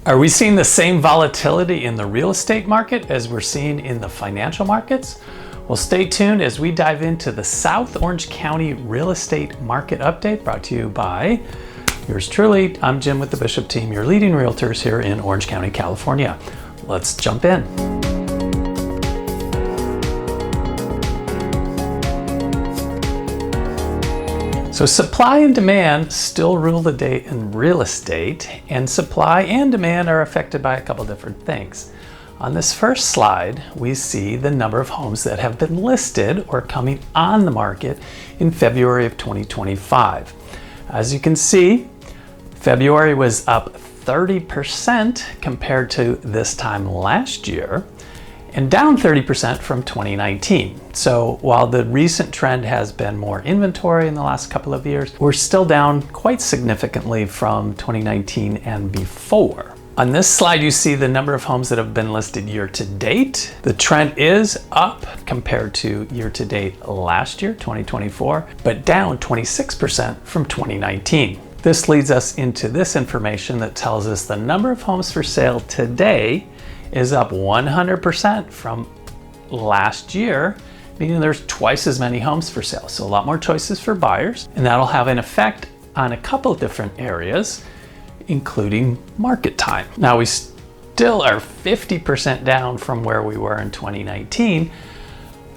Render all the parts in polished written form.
Are we seeing the same volatility in the real estate market as we're seeing in the financial markets? Well, stay tuned as we dive into the South Orange County Real Estate Market Update, brought to you by yours truly. I'm Jim with the Bishop team, your leading realtors here in Orange County, California. Let's jump in. So supply and demand still rule the day in real estate, and supply and demand are affected by a couple different things. On this first slide, we see the number of homes that have been listed or coming on the market in February of 2025. As you can see, February was up 30% compared to this time last year, and down 30% from 2019. So while the recent trend has been more inventory in the last couple of years, we're still down quite significantly from 2019 and before. On this slide, you see the number of homes that have been listed year to date. The trend is up compared to year to date last year, 2024, but down 26% from 2019. This leads us into this information that tells us the number of homes for sale today is up 100% from last year, meaning there's twice as many homes for sale. So a lot more choices for buyers, and that'll have an effect on a couple of different areas, including market time. Now we still are 50% down from where we were in 2019,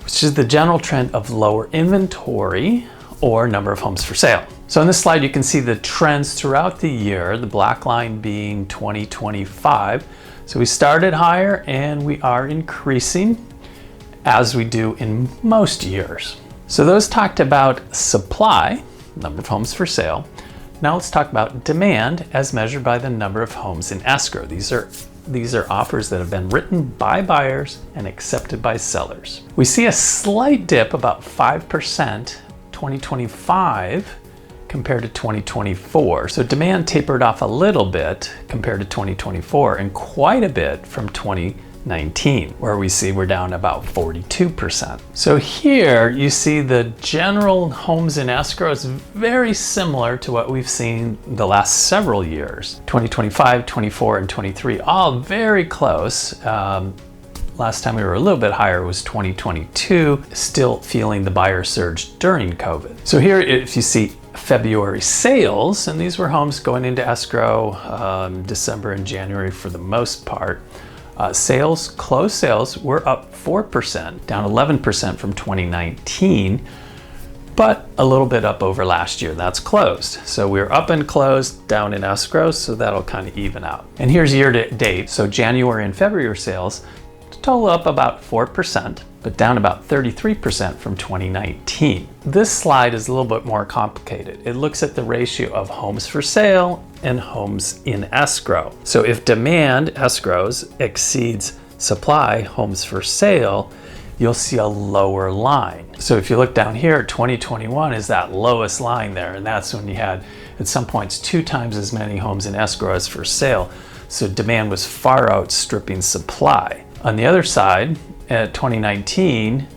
which is the general trend of lower inventory or number of homes for sale. So on this slide, you can see the trends throughout the year, the black line being 2025. So we started higher and we are increasing as we do in most years. So those talked about supply, number of homes for sale. Now let's talk about demand as measured by the number of homes in escrow. These are offers that have been written by buyers and accepted by sellers. We see a slight dip, about 5%, 2025 compared to 2024. So demand tapered off a little bit compared to 2024 and quite a bit from 2019, where we see we're down about 42%. So here you see the general homes in escrow is very similar to what we've seen the last several years. 2025, 24, and 23, all very close. Last time we were a little bit higher was 2022, still feeling the buyer surge during COVID. So here, if you see February sales, and these were homes going into escrow December and January for the most part, closed sales were up 4%, down 11% from 2019, but a little bit up over last year. That's closed. So we're up and closed, down in escrow, so that'll kind of even out. And here's year to date. So January and February sales total up about 4%, but down about 33% from 2019. This slide is a little bit more complicated. It looks at the ratio of homes for sale and homes in escrow. So if demand, escrows, exceeds supply, homes for sale, you'll see a lower line. So if you look down here, 2021 is that lowest line there, and that's when you had, at some points, 2 times as many homes in escrow as for sale. So demand was far outstripping supply. On the other side, at 2019,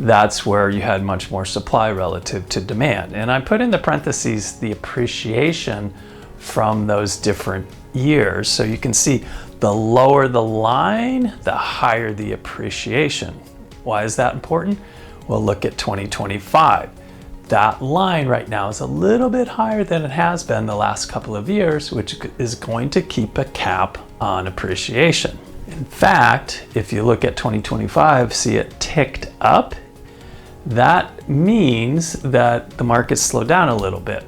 that's where you had much more supply relative to demand. And I put in the parentheses the appreciation from those different years. So you can see the lower the line, the higher the appreciation. Why is that important? Well, look at 2025. That line right now is a little bit higher than it has been the last couple of years, which is going to keep a cap on appreciation. In fact, if you look at 2025, see it ticked up, that means that the market slowed down a little bit.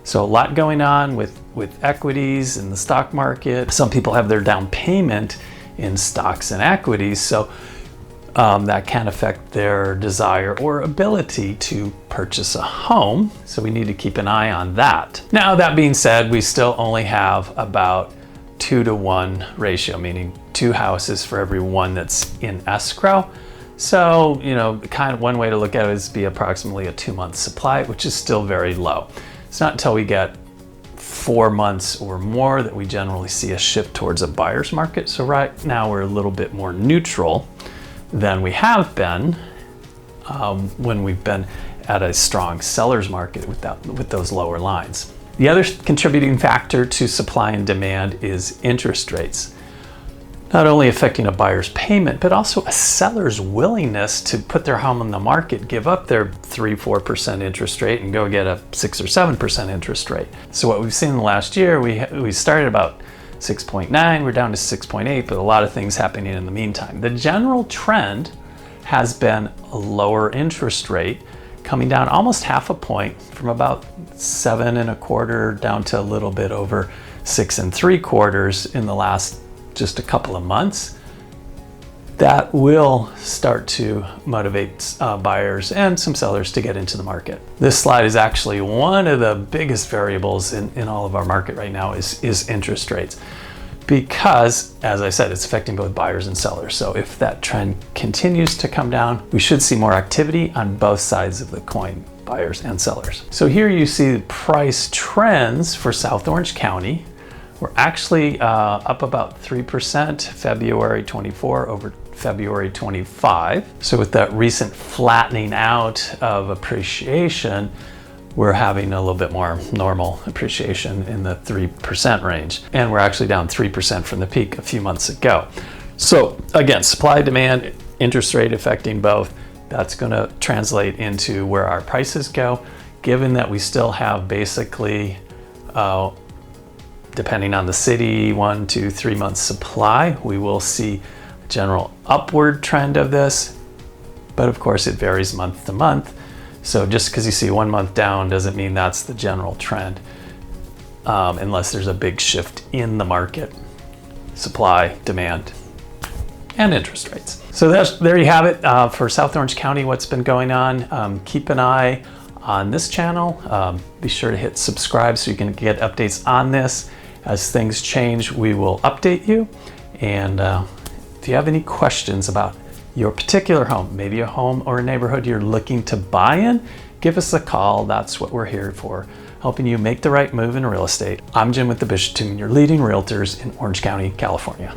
So a lot going on with equities in the stock market. Some people have their down payment in stocks and equities, so that can affect their desire or ability to purchase a home. So we need to keep an eye on that. Now, that being said, we still only have about 2-to-1 ratio, meaning 2 houses for every one that's in escrow. So, kind of one way to look at it is be approximately a 2-month supply, which is still very low. It's not until we get 4 months or more that we generally see a shift towards a buyer's market. So right now we're a little bit more neutral than we have been when we've been at a strong seller's market with those lower lines. The other contributing factor to supply and demand is interest rates. Not only affecting a buyer's payment, but also a seller's willingness to put their home on the market, give up their 3-4% interest rate and go get a 6 or 7% interest rate. So what we've seen in the last year, we started about 6.9, we're down to 6.8, but a lot of things happening in the meantime. The general trend has been a lower interest rate, coming down almost half a point from about 7.25 down to a little bit over 6.75 in the last just a couple of months. That will start to motivate buyers and some sellers to get into the market. This slide is actually one of the biggest variables in all of our market right now is interest rates, because as I said, it's affecting both buyers and sellers. So if that trend continues to come down, we should see more activity on both sides of the coin, buyers and sellers. So here you see the price trends for South Orange County. We're actually up about 3% February 24 over February 25. So with that recent flattening out of appreciation, we're having a little bit more normal appreciation in the 3% range. And we're actually down 3% from the peak a few months ago. So again, supply, demand, interest rate affecting both. That's gonna translate into where our prices go, given that we still have basically, depending on the city, 1 to 3 months supply. We will see a general upward trend of this, but of course it varies month to month. So just because you see 1 month down doesn't mean that's the general trend, unless there's a big shift in the market, supply, demand, and interest rates. So there you have it for South Orange County, what's been going on. Keep an eye on this channel. Be sure to hit subscribe so you can get updates on this. As things change, we will update you. And if you have any questions about your particular home, maybe a home or a neighborhood you're looking to buy in, give us a call. That's what we're here for, helping you make the right move in real estate. I'm Jim with the Bishop team, your leading realtors in Orange County, California.